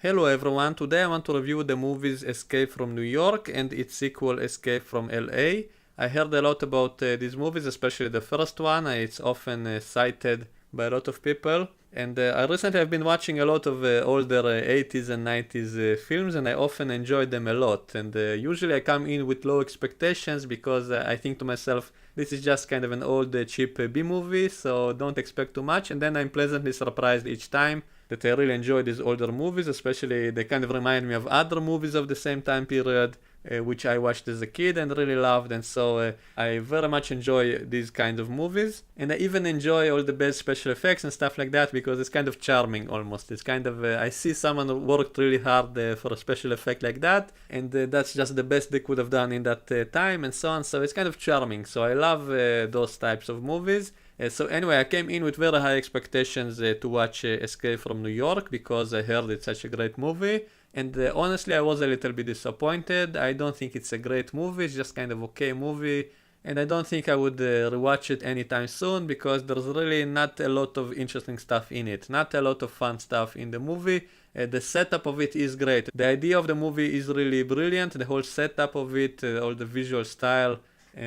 Hello everyone, today I want to review the movies Escape from New York and its sequel Escape from LA. I heard a lot about these movies, especially the first one. It's often cited by a lot of people. And I recently have been watching a lot of older 80s and 90s films, and I often enjoy them a lot. And usually I come in with low expectations because I think to myself, this is just kind of an old cheap B movie, so don't expect too much. And then I'm pleasantly surprised each time that I really enjoy these older movies, especially they kind of remind me of other movies of the same time period, which I watched as a kid and really loved. And so I very much enjoy these kind of movies. And I even enjoy all the best special effects and stuff like that because it's kind of charming almost. It's kind of, I see someone who worked really hard for a special effect like that, and that's just the best they could have done in that time and so on. So it's kind of charming. So I love those types of movies. So anyway, I came in with very high expectations to watch Escape from New York because I heard it's such a great movie. And honestly, I was a little bit disappointed. I don't think it's a great movie. It's just kind of okay movie. And I don't think I would rewatch it anytime soon because there's really not a lot of interesting stuff in it. Not a lot of fun stuff in the movie. The setup of it is great. The idea of the movie is really brilliant. The whole setup of it, all the visual style.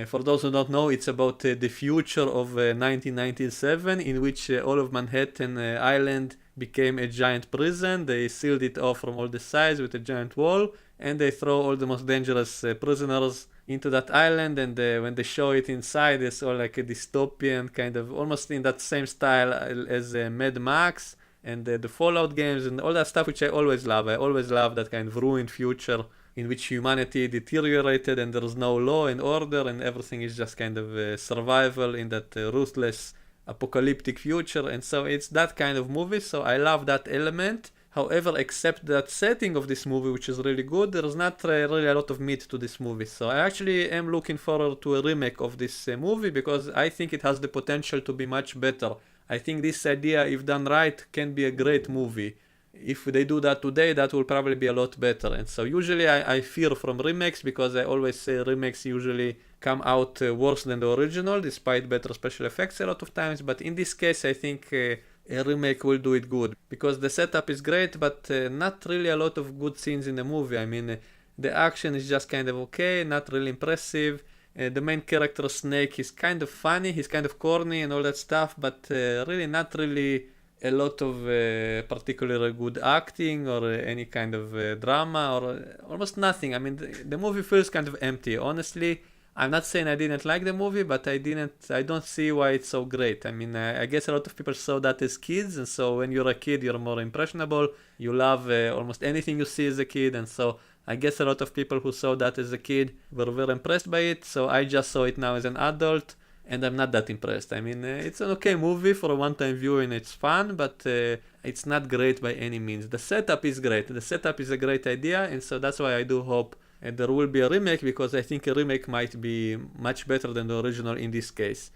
For those who don't know, it's about the future of 1997, in which all of Manhattan Island became a giant prison. They sealed it off from all the sides with a giant wall, and they throw all the most dangerous prisoners into that island. And when they show it inside, it's all like a dystopian kind of, almost in that same style as Mad Max and the Fallout games and all that stuff, which I always love. I always love that kind of ruined future in which humanity deteriorated and there's no law and order and everything is just kind of survival in that ruthless apocalyptic future. And so it's that kind of movie, so I love that element. However, except that setting of this movie, which is really good, there's not really a lot of meat to this movie. So I actually am looking forward to a remake of this movie because I think it has the potential to be much better. I think this idea, if done right, can be a great movie. If they do that today, that will probably be a lot better. And so usually I fear from remakes because I always say remakes usually come out worse than the original despite better special effects a lot of times. But in this case, I think a remake will do it good because the setup is great, but not really a lot of good scenes in the movie. I mean, the action is just kind of okay, not really impressive. The main character Snake is kind of funny, he's kind of corny and all that stuff, but really not really a lot of particularly good acting or any kind of drama or almost nothing. I mean, the movie feels kind of empty. Honestly, I'm not saying I didn't like the movie, but I don't see why it's so great. I mean, I guess a lot of people saw that as kids, and so when you're a kid, you're more impressionable. You love almost anything you see as a kid, and so I guess a lot of people who saw that as a kid were very impressed by it. So I just saw it now as an adult, and I'm not that impressed. I mean, it's an okay movie for a one-time viewing. It's fun, but it's not great by any means. The setup is great. The setup is a great idea, and so that's why I do hope there will be a remake because I think a remake might be much better than the original in this case.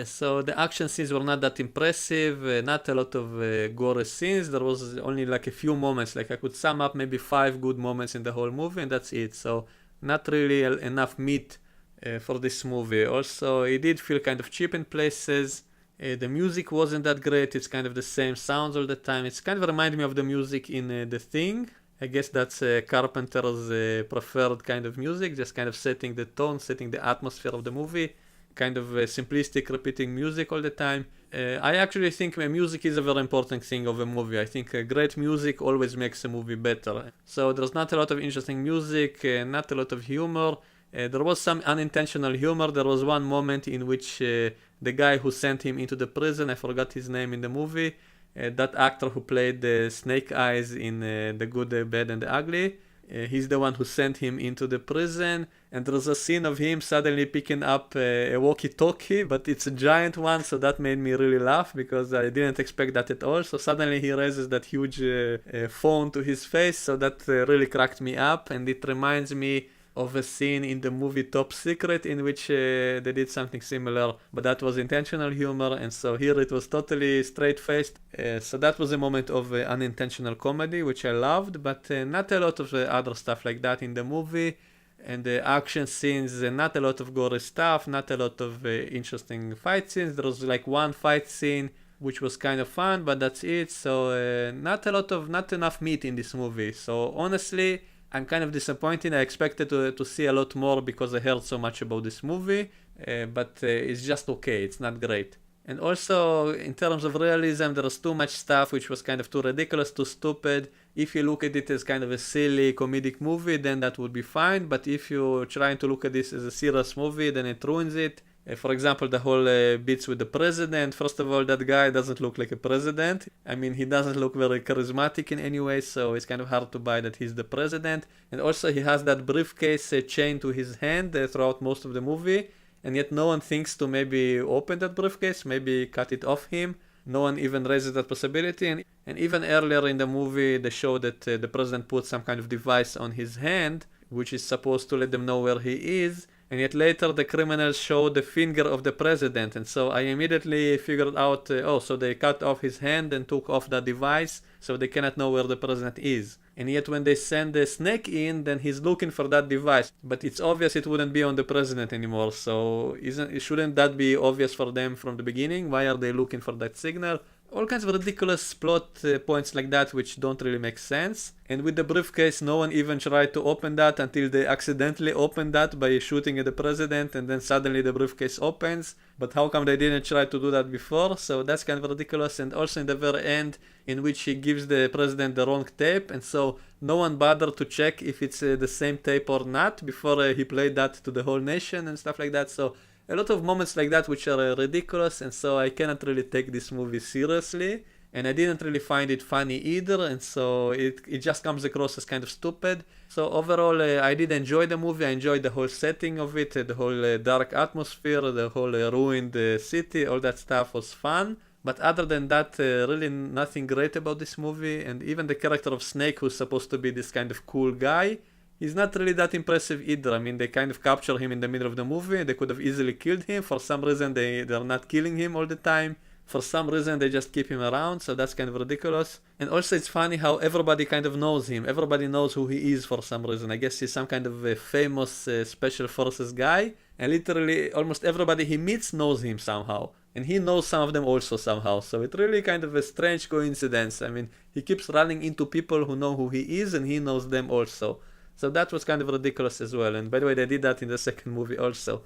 So the action scenes were not that impressive, not a lot of gore scenes. There was only like a few moments, like I could sum up maybe 5 good moments in the whole movie and that's it. So not really enough meat for this movie. Also, it did feel kind of cheap in places. The music wasn't that great. It's kind of the same sounds all the time. It's kind of reminded me of the music in The Thing. I guess that's Carpenter's preferred kind of music, just kind of setting the tone, setting the atmosphere of the movie. Kind of simplistic repeating music all the time. I actually think music is a very important thing of a movie. I think great music always makes a movie better. So there's not a lot of interesting music, not a lot of humor. There was some unintentional humor. There was one moment in which the guy who sent him into the prison, I forgot his name in the movie, that actor who played Snake Eyes in The Good, the Bad and the Ugly, he's the one who sent him into the prison, and there's a scene of him suddenly picking up a walkie-talkie, but it's a giant one, so that made me really laugh because I didn't expect that at all. So suddenly he raises that huge phone to his face, so that really cracked me up, and it reminds me of a scene in the movie Top Secret in which they did something similar, but that was intentional humor, and so here it was totally straight-faced. So that was a moment of unintentional comedy, which I loved, but not a lot of other stuff like that in the movie. And the action scenes, not a lot of gory stuff, not a lot of interesting fight scenes. There was like one fight scene which was kind of fun, but that's it. So not enough meat in this movie. So honestly, I'm kind of disappointed. I expected to see a lot more because I heard so much about this movie, but it's just okay. It's not great. And also, in terms of realism, there was too much stuff which was kind of too ridiculous, too stupid. If you look at it as kind of a silly comedic movie, then that would be fine. But if you're trying to look at this as a serious movie, then it ruins it. For example, the whole bits with the president. First of all, that guy doesn't look like a president. I mean, he doesn't look very charismatic in any way, so it's kind of hard to buy that he's the president. And also, he has that briefcase chained to his hand throughout most of the movie. And yet no one thinks to maybe open that briefcase, maybe cut it off him. No one even raises that possibility. And even earlier in the movie, they show that the president put some kind of device on his hand, which is supposed to let them know where he is. And yet later the criminals show the finger of the president. And so I immediately figured out, so they cut off his hand and took off that device, so they cannot know where the president is. And yet when they send the snake in, then he's looking for that device. But it's obvious it wouldn't be on the president anymore. So shouldn't that be obvious for them from the beginning? Why are they looking for that signal? All kinds of ridiculous plot points like that which don't really make sense. And with the briefcase, no one even tried to open that until they accidentally opened that by shooting at the president, and then suddenly the briefcase opens. But how come they didn't try to do that before? So that's kind of ridiculous. And also in the very end, in which he gives the president the wrong tape, and so no one bothered to check if it's the same tape or not before he played that to the whole nation and stuff like that. So a lot of moments like that which are ridiculous, and so I cannot really take this movie seriously. And I didn't really find it funny either, and so it just comes across as kind of stupid. So overall, I did enjoy the movie. I enjoyed the whole setting of it, the whole dark atmosphere, the whole ruined city, all that stuff was fun. But other than that, really nothing great about this movie. And even the character of Snake, who's supposed to be this kind of cool guy, he's not really that impressive either. I mean, they kind of capture him in the middle of the movie. They could have easily killed him. For some reason, they're not killing him all the time. For some reason, they just keep him around, so that's kind of ridiculous. And also, it's funny how everybody kind of knows him. Everybody knows who he is for some reason. I guess he's some kind of a famous special forces guy. And literally, almost everybody he meets knows him somehow. And he knows some of them also somehow. So it's really kind of a strange coincidence. I mean, he keeps running into people who know who he is, and he knows them also. So that was kind of ridiculous as well. And by the way, they did that in the second movie also.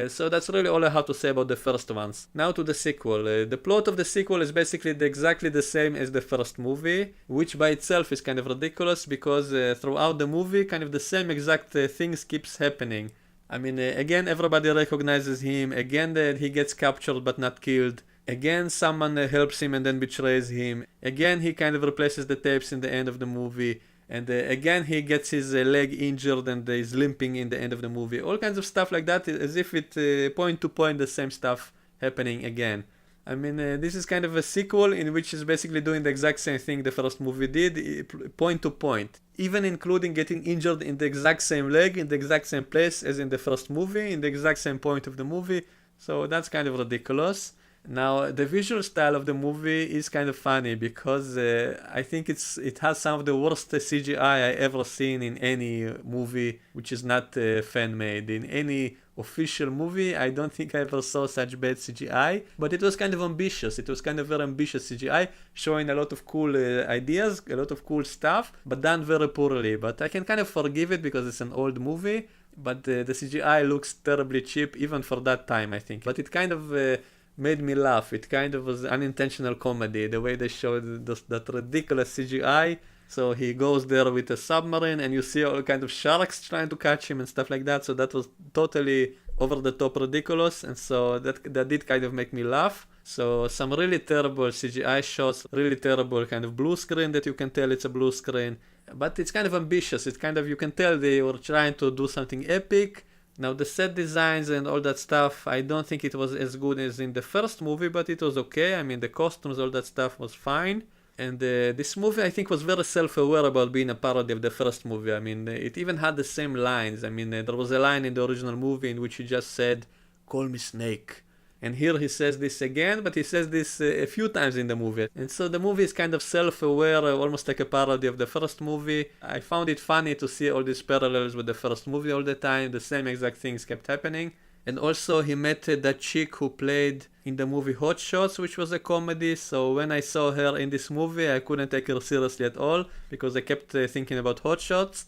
So that's really all I have to say about the first ones. Now to the sequel. The plot of the sequel is basically exactly the same as the first movie, which by itself is kind of ridiculous because throughout the movie, kind of the same exact things keeps happening. I mean, again, everybody recognizes him. Again, that he gets captured but not killed. Again, someone helps him and then betrays him. Again, he kind of replaces the tapes in the end of the movie. And again, he gets his leg injured and is limping in the end of the movie. All kinds of stuff like that, as if it point to point the same stuff happening again. I mean, this is kind of a sequel in which is basically doing the exact same thing the first movie did, point to point. Even including getting injured in the exact same leg, in the exact same place as in the first movie, in the exact same point of the movie. So that's kind of ridiculous. Now, the visual style of the movie is kind of funny because I think it has some of the worst CGI I ever seen in any movie which is not fan-made. In any official movie, I don't think I ever saw such bad CGI, but it was kind of ambitious. It was kind of very ambitious CGI, showing a lot of cool ideas, a lot of cool stuff, but done very poorly. But I can kind of forgive it because it's an old movie, but the CGI looks terribly cheap even for that time, I think. But it kind of made me laugh. It kind of was unintentional comedy, the way they showed that ridiculous CGI. So he goes there with a submarine and you see all kind of sharks trying to catch him and stuff like that. So that was totally over the top ridiculous, and so that did kind of make me laugh. So some really terrible CGI shots, really terrible kind of blue screen that you can tell it's a blue screen. But it's kind of ambitious. It's kind of, you can tell they were trying to do something epic. Now the set designs and all that stuff, I don't think it was as good as in the first movie, but it was okay. I mean, the costumes, all that stuff was fine. And this movie, I think, was very self-aware about being a parody of the first movie. I mean, it even had the same lines. I mean, there was a line in the original movie in which he just said, "Call me Snake." And here he says this again, but he says this a few times in the movie. And so the movie is kind of self-aware, almost like a parody of the first movie. I found it funny to see all these parallels with the first movie all the time. The same exact things kept happening. And also he met that chick who played in the movie Hot Shots, which was a comedy. So when I saw her in this movie, I couldn't take her seriously at all because I kept thinking about Hot Shots.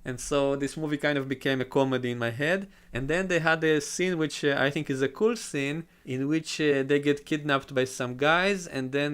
And so this movie kind of became a comedy in my head. And then they had a scene which I think is a cool scene in which they get kidnapped by some guys. And then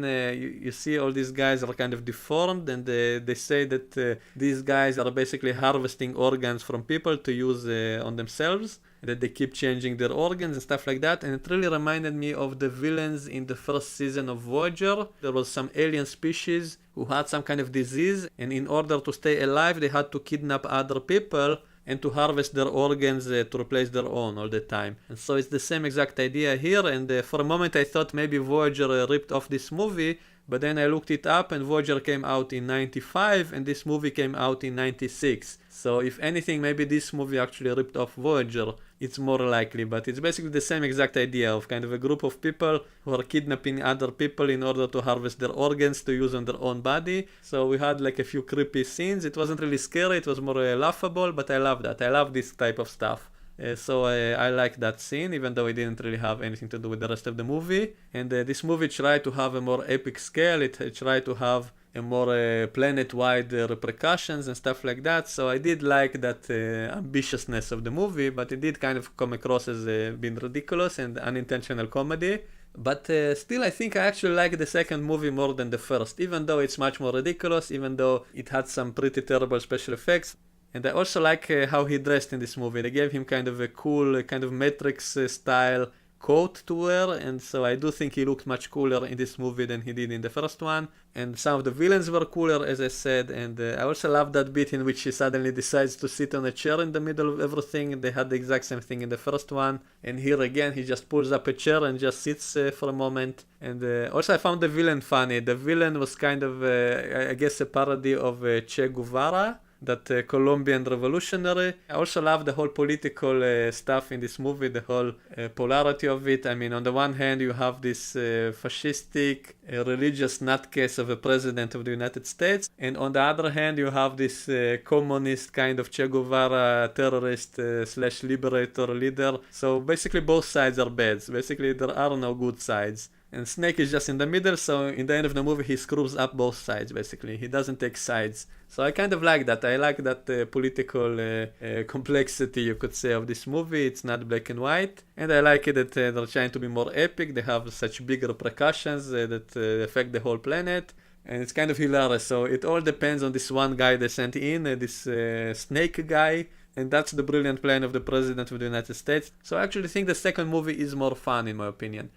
you see all these guys are kind of deformed. And they say that these guys are basically harvesting organs from people to use on themselves. That they keep changing their organs and stuff like that. And it really reminded me of the villains in the first season of Voyager. There was some alien species who had some kind of disease, and in order to stay alive, they had to kidnap other people and to harvest their organs to replace their own all the time. And so it's the same exact idea here, and for a moment I thought maybe Voyager ripped off this movie, but then I looked it up and Voyager came out in 95 and this movie came out in 96. So if anything, maybe this movie actually ripped off Voyager. It's more likely, but it's basically the same exact idea of kind of a group of people who are kidnapping other people in order to harvest their organs to use on their own body. So we had like a few creepy scenes. It wasn't really scary, it was more laughable, but I love that. I love this type of stuff. So I like that scene, even though it didn't really have anything to do with the rest of the movie. And this movie tried to have a more epic scale. It tried to have a more planet-wide repercussions and stuff like that. So I did like that ambitiousness of the movie, but it did kind of come across as being ridiculous and unintentional comedy. But still, I think I actually like the second movie more than the first, even though it's much more ridiculous, even though it had some pretty terrible special effects. And I also like how he dressed in this movie. They gave him kind of a cool, kind of Matrix style coat to wear, and so I do think he looked much cooler in this movie than he did in the first one. And some of the villains were cooler, as I said, and I also love that bit in which he suddenly decides to sit on a chair in the middle of everything. They had the exact same thing in the first one, and here again he just pulls up a chair and just sits for a moment. And also I found the villain funny. The villain was kind of, I guess, a parody of Che Guevara, that Colombian revolutionary. I also love the whole political stuff in this movie, the whole polarity of it. I mean, on the one hand, you have this fascistic, religious nutcase of a president of the United States, and on the other hand, you have this communist kind of Che Guevara terrorist slash liberator leader. So basically, both sides are bad. Basically, there are no good sides. And Snake is just in the middle, so in the end of the movie he screws up both sides, basically. He doesn't take sides. So I kind of like that. I like that political complexity, you could say, of this movie. It's not black and white. And I like it that they're trying to be more epic. They have such big repercussions that affect the whole planet. And it's kind of hilarious. So it all depends on this one guy they sent in, this Snake guy. And that's the brilliant plan of the President of the United States. So I actually think the second movie is more fun, in my opinion.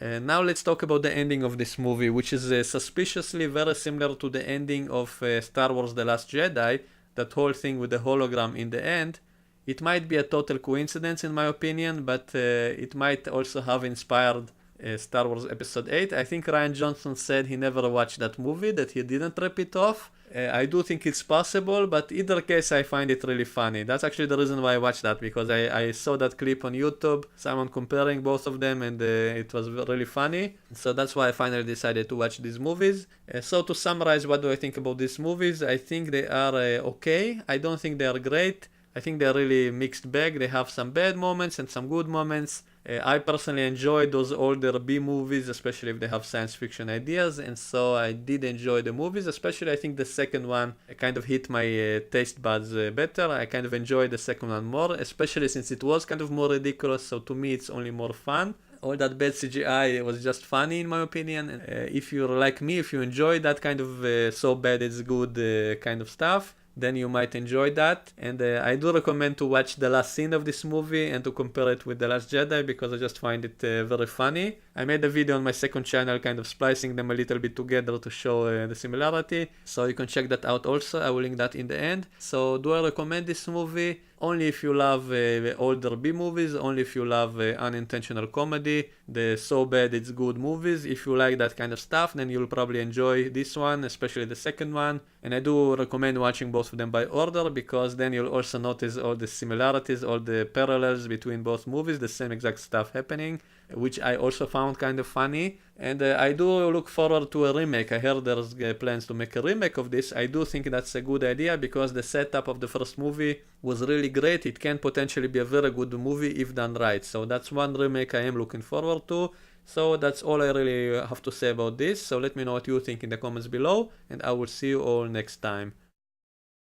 Now let's talk about the ending of this movie, which is suspiciously very similar to the ending of Star Wars The Last Jedi, that whole thing with the hologram in the end. It might be a total coincidence in my opinion, but it might also have inspired Star Wars Episode 8. I think Rian Johnson said he never watched that movie, that he didn't rip it off. I do think it's possible, but either case I find it really funny. That's actually the reason why I watched that, because I saw that clip on YouTube, someone comparing both of them, and it was really funny. So that's why I finally decided to watch these movies. So to summarize, what do I think about these movies? I think they are okay. I don't think they are great. I think they're really mixed bag. They have some bad moments and some good moments. I personally enjoy those older B movies, especially if they have science fiction ideas, and so I did enjoy the movies. Especially I think the second one kind of hit my taste buds better. I kind of enjoyed the second one more, especially since it was kind of more ridiculous, so to me it's only more fun. All that bad CGI was just funny in my opinion. If you're like me, if you enjoy that kind of so bad it's good kind of stuff, then you might enjoy that. And I do recommend to watch the last scene of this movie and to compare it with The Last Jedi, because I just find it very funny. I made a video on my second channel kind of splicing them a little bit together to show the similarity, so you can check that out also. I will link that in the end. So do I recommend this movie? Only if you love older B movies, only if you love unintentional comedy, the so bad it's good movies. If you like that kind of stuff, then you'll probably enjoy this one, especially the second one. And I do recommend watching both of them by order, because then you'll also notice all the similarities, all the parallels between both movies, the same exact stuff happening, which I also found found kind of funny. And I do look forward to a remake. I heard there's plans to make a remake of this. I do think that's a good idea because the setup of the first movie was really great. It can potentially be a very good movie if done right. So that's one remake I am looking forward to. So that's all I really have to say about this. So let me know what you think in the comments below, and I will see you all next time.